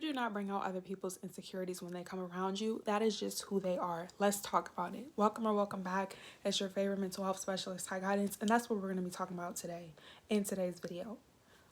do not bring out other people's insecurities when they come around you. That is just who they are. Let's talk about it. Welcome or welcome back. It's your favorite mental health specialist, High Guidance, and that's what we're going to be talking about today in today's video.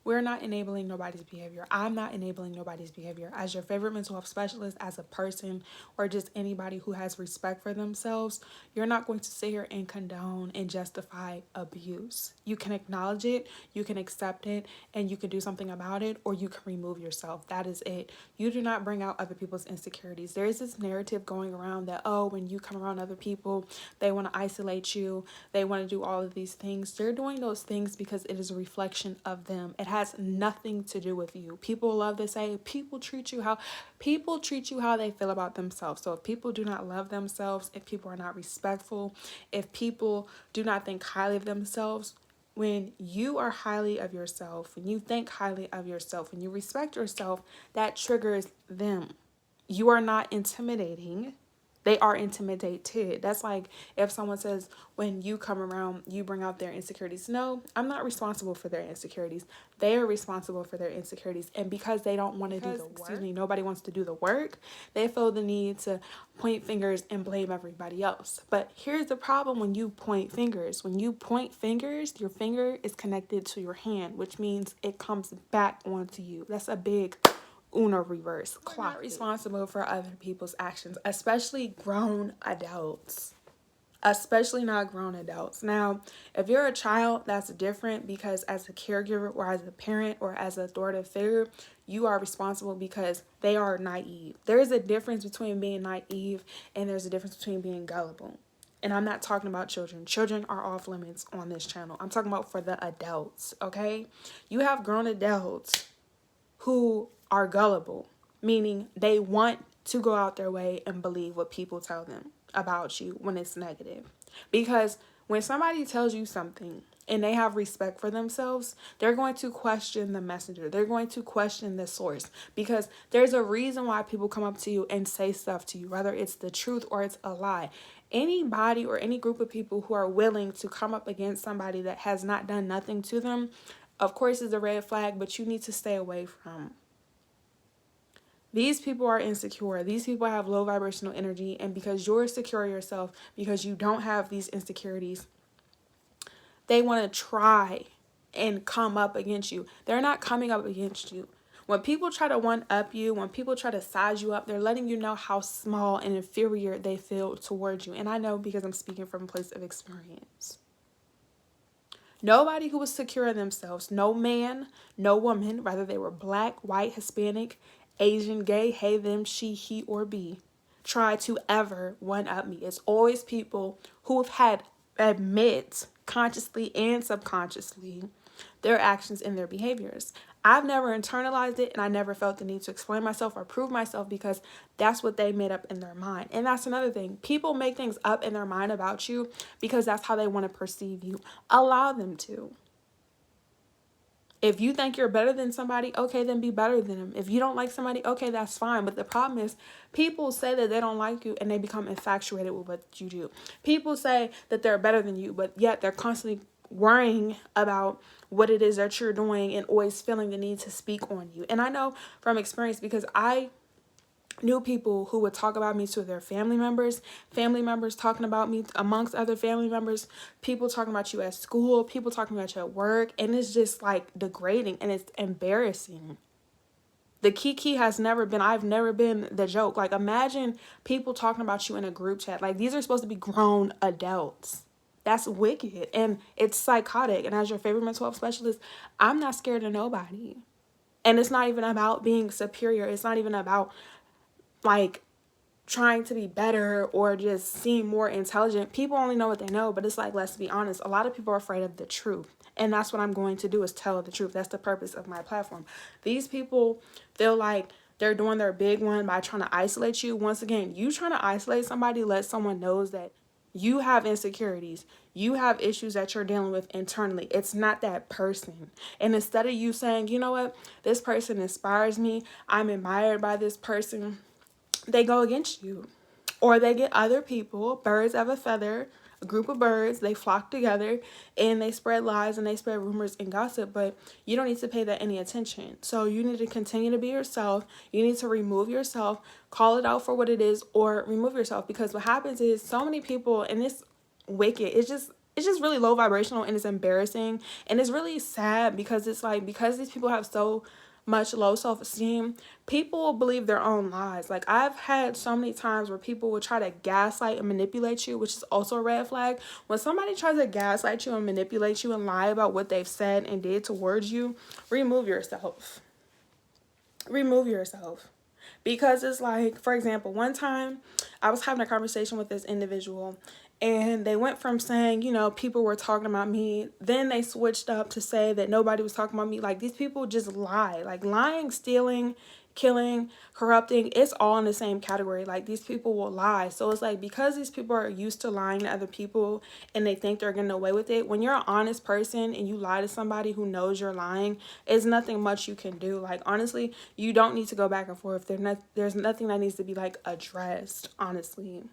We're not enabling nobody's behavior. I'm not enabling nobody's behavior. As your favorite mental health specialist, as a person, or just anybody who has respect for themselves, you're not going to sit here and condone and justify abuse. You can acknowledge it, you can accept it, and you can do something about it, or you can remove yourself. That is it. You do not bring out other people's insecurities. There is this narrative going around that, oh, when you come around other people, they want to isolate you, they want to do all of these things. They're doing those things because it is a reflection of them. It has nothing to do with you. People love to say people treat you how they feel about themselves. So if people do not love themselves, if people are not respectful, if people do not think highly of themselves, when you are highly of yourself, when you think highly of yourself, when you respect yourself, that triggers them. You are not intimidating. They are intimidated. That's like if someone says, when you come around, you bring out their insecurities. No, I'm not responsible for their insecurities. They are responsible for their insecurities. And because they don't want to do the work, nobody wants to do the work, they feel the need to point fingers and blame everybody else. But here's the problem when you point fingers. When you point fingers, your finger is connected to your hand, which means it comes back onto you. That's a big Uno reverse clock. We're not responsible for other people's actions, especially grown adults. Especially not grown adults. Now, if you're a child, that's different because as a caregiver or as a parent or as an authoritative figure, you are responsible because they are naive. There is a difference between being naive and there's a difference between being gullible. And I'm not talking about children. Children are off limits on this channel. I'm talking about for the adults, okay? You have grown adults who are gullible, meaning they want to go out their way and believe what people tell them about you when it's negative. Because when somebody tells you something and they have respect for themselves, they're going to question the messenger. They're going to question the source because there's a reason why people come up to you and say stuff to you, whether it's the truth or it's a lie. Anybody or any group of people who are willing to come up against somebody that has not done nothing to them, of course, is a red flag, but you need to stay away from. These people are insecure. These people have low vibrational energy. And because you're secure yourself, because you don't have these insecurities, they want to try and come up against you. They're not coming up against you. When people try to one-up you, when people try to size you up, they're letting you know how small and inferior they feel towards you. And I know because I'm speaking from a place of experience. Nobody who was secure in themselves, no man, no woman, whether they were black, white, Hispanic, Asian, gay, hey, them, she, he, or be, try to ever one-up me. It's always people who have had admit consciously and subconsciously their actions and their behaviors. I've never internalized it and I never felt the need to explain myself or prove myself because that's what they made up in their mind. And that's another thing. People make things up in their mind about you because that's how they want to perceive you. Allow them to. If you think you're better than somebody, okay, then be better than them. If you don't like somebody, okay, that's fine. But the problem is people say that they don't like you and they become infatuated with what you do. People say that they're better than you, but yet they're constantly worrying about what it is that you're doing and always feeling the need to speak on you. And I know from experience because I knew people who would talk about me to their family members talking about me amongst other family members, people talking about you at school, people talking about you at work, and it's just like degrading and it's embarrassing. The kiki has never been, I've never been the joke. Like imagine people talking about you in a group chat. Like these are supposed to be grown adults. That's wicked and it's psychotic. And as your favorite mental health specialist, I'm not scared of nobody. And it's not even about being superior. It's not even about like trying to be better or just seem more intelligent. People only know what they know, but it's like, let's be honest, a lot of people are afraid of the truth. And that's what I'm going to do is tell the truth. That's the purpose of my platform. These people feel like they're doing their big one by trying to isolate you. Once again, you trying to isolate somebody, let someone knows that you have insecurities. You have issues that you're dealing with internally. It's not that person. And instead of you saying, you know what, this person inspires me, I'm admired by this person, they go against you. Or they get other people, birds of a feather, a group of birds. They flock together and they spread lies and they spread rumors and gossip, but you don't need to pay that any attention. So you need to continue to be yourself. You need to remove yourself, call it out for what it is, or remove yourself, because what happens is so many people, and it's wicked, it's just really low vibrational, and it's embarrassing, and it's really sad, because it's like, because these people have so much low self-esteem, people will believe their own lies. Like, I've had so many times where people will try to gaslight and manipulate you, which is also a red flag. When somebody tries to gaslight you and manipulate you and lie about what they've said and did towards you, remove yourself. Remove yourself. Because it's like, for example, one time I was having a conversation with this individual, and they went from saying, you know, people were talking about me. Then they switched up to say that nobody was talking about me. Like, these people just lie. Like, lying, stealing, killing, corrupting, it's all in the same category. Like, these people will lie. So it's like, because these people are used to lying to other people and they think they're getting away with it, when you're an honest person and you lie to somebody who knows you're lying, it's nothing much you can do. Like, honestly, you don't need to go back and forth. There's nothing that needs to be, like, addressed, honestly.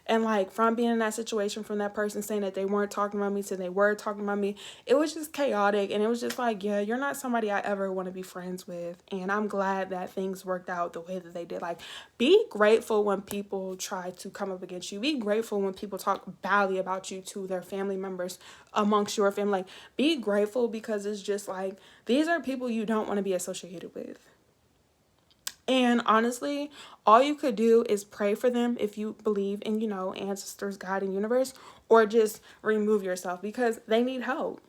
And like, from being in that situation, from that person saying that they weren't talking about me to they were talking about me, it was just chaotic. And it was just like, yeah, you're not somebody I ever want to be friends with. And I'm glad that things worked out the way that they did. Like, be grateful when people try to come up against you. Be grateful when people talk badly about you to their family members, amongst your family. Like, be grateful, because it's just like, these are people you don't want to be associated with. And honestly, all you could do is pray for them if you believe in, you know, ancestors, God, and universe, or just remove yourself, because they need help.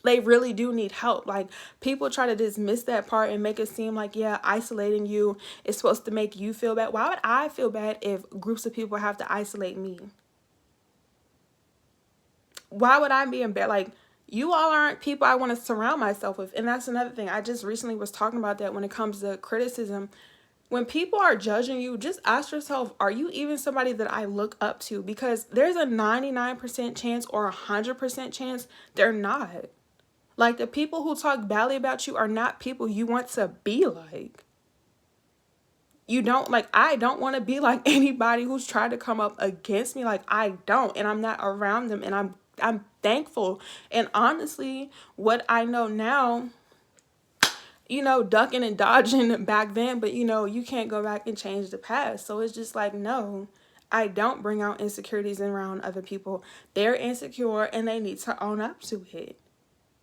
They really do need help. Like, people try to dismiss that part and make it seem like, yeah, isolating you is supposed to make you feel bad. Why would I feel bad if groups of people have to isolate me? Why would I be in bed? Like, you all aren't people I want to surround myself with. And that's another thing. I just recently was talking about that when it comes to criticism. When people are judging you, just ask yourself, are you even somebody that I look up to? Because there's a 99% chance or 100% chance they're not. Like, the people who talk badly about you are not people you want to be like. You don't, like, I don't want to be like anybody who's tried to come up against me. Like, I don't, and I'm not around them, and I'm thankful. And honestly, what I know now, you know, ducking and dodging back then, but you know, you can't go back and change the past. So it's just like, no, I don't bring out insecurities around other people. They're insecure and they need to own up to it.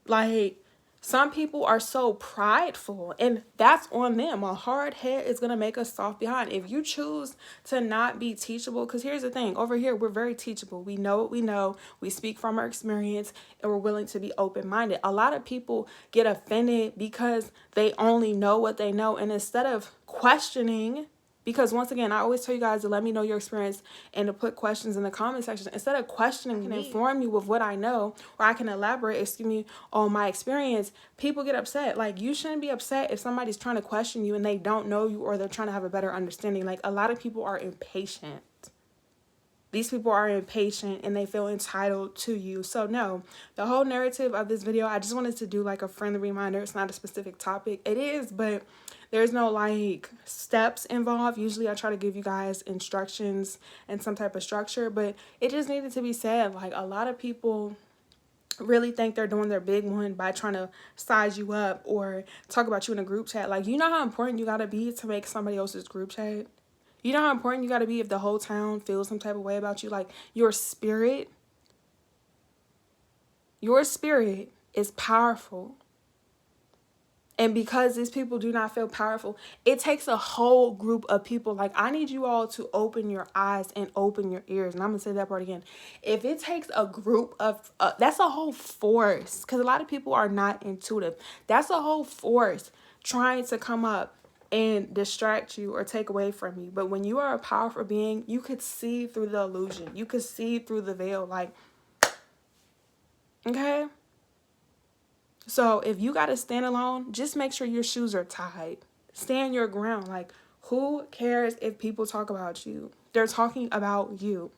Like, some people are so prideful, and that's on them. A hard head is going to make us soft behind. If you choose to not be teachable, because here's the thing, over here, we're very teachable. We know what we know. We speak from our experience, and we're willing to be open-minded. A lot of people get offended because they only know what they know, and instead of questioning, because once again, I always tell you guys to let me know your experience and to put questions in the comment section. Instead of questioning, I can inform you with what I know, or I can elaborate, on my experience. People get upset. Like, you shouldn't be upset if somebody's trying to question you and they don't know you, or they're trying to have a better understanding. Like, a lot of people are impatient. These people are impatient and they feel entitled to you. So no, the whole narrative of this video, I just wanted to do like a friendly reminder. It's not a specific topic. It is, but there's no like steps involved. Usually I try to give you guys instructions and some type of structure, but it just needed to be said. Like, a lot of people really think they're doing their big one by trying to size you up or talk about you in a group chat. Like, you know how important you gotta be to make somebody else's group chat? You know how important you gotta be if the whole town feels some type of way about you? Like, your spirit is powerful. And because these people do not feel powerful, it takes a whole group of people. Like, I need you all to open your eyes and open your ears. And I'm going to say that part again. If it takes a group of, that's a whole force. Because a lot of people are not intuitive. That's a whole force trying to come up and distract you or take away from you. But when you are a powerful being, you could see through the illusion. You could see through the veil. Like, okay? So if you got to stand alone, just make sure your shoes are tied. Stand your ground. Like, who cares if people talk about you? They're talking about you.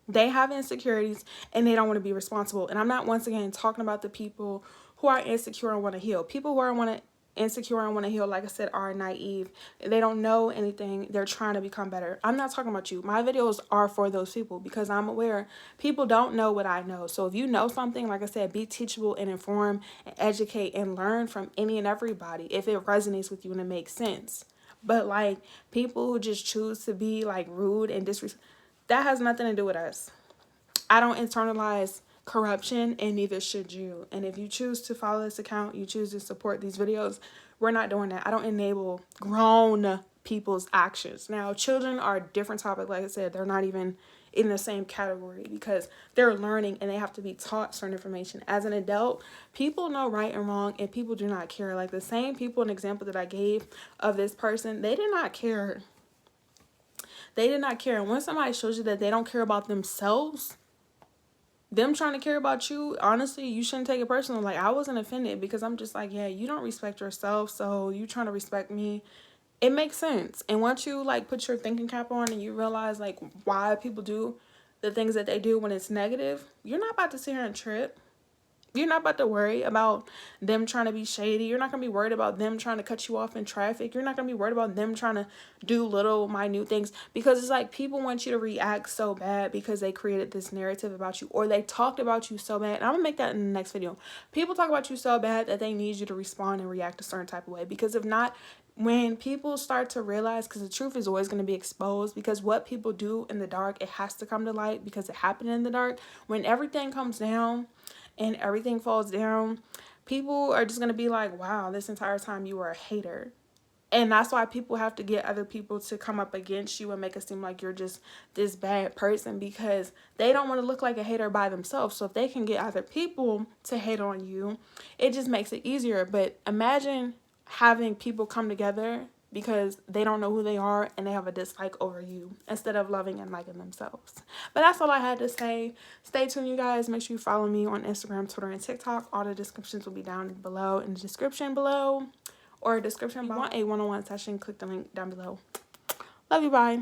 They have insecurities and they don't want to be responsible. And I'm not, once again, talking about the people who are insecure and want to heal. People who are want to insecure and want to heal, like I said, are naive. They don't know anything. They're trying to become better. I'm not talking about you. My videos are for those people because I'm aware people don't know what I know. So if you know something, like I said, be teachable and inform and educate and learn from any and everybody if it resonates with you and it makes sense. But like people who just choose to be like rude and disrespectful, that has nothing to do with us. I don't internalize corruption, and neither should you. And if you choose to follow this account, you choose to support these videos, we're not doing that. I don't enable grown people's actions. Now, children are a different topic. Like I said, they're not even in the same category because they're learning and they have to be taught certain information. As an adult, people know right and wrong, and people do not care. Like the same people, an example that I gave of this person, they did not care. They did not care. And when somebody shows you that they don't care about themselves, them trying to care about you, honestly, you shouldn't take it personal. Like, I wasn't offended because I'm just like, yeah, you don't respect yourself, so you trying to respect me. It makes sense. And once you, like, put your thinking cap on and you realize, like, why people do the things that they do when it's negative, you're not about to sit here and trip. You're not about to worry about them trying to be shady. You're not going to be worried about them trying to cut you off in traffic. You're not going to be worried about them trying to do little minute things, because it's like people want you to react so bad because they created this narrative about you, or they talked about you so bad. And I'm going to make that in the next video. People talk about you so bad that they need you to respond and react a certain type of way, because if not, when people start to realize, because the truth is always going to be exposed, because what people do in the dark, it has to come to light because it happened in the dark. When everything comes down and everything falls down, people are just going to be like, wow, this entire time you were a hater. And that's why people have to get other people to come up against you and make it seem like you're just this bad person, because they don't want to look like a hater by themselves. So if they can get other people to hate on you, it just makes it easier. But imagine having people come together because they don't know who they are and they have a dislike over you instead of loving and liking themselves. But that's all I had to say. Stay tuned, you guys. Make sure you follow me on Instagram, Twitter, and TikTok. All the descriptions will be down below in the description below, or description. If you want a one-on-one session, click the link down below. Love you, bye.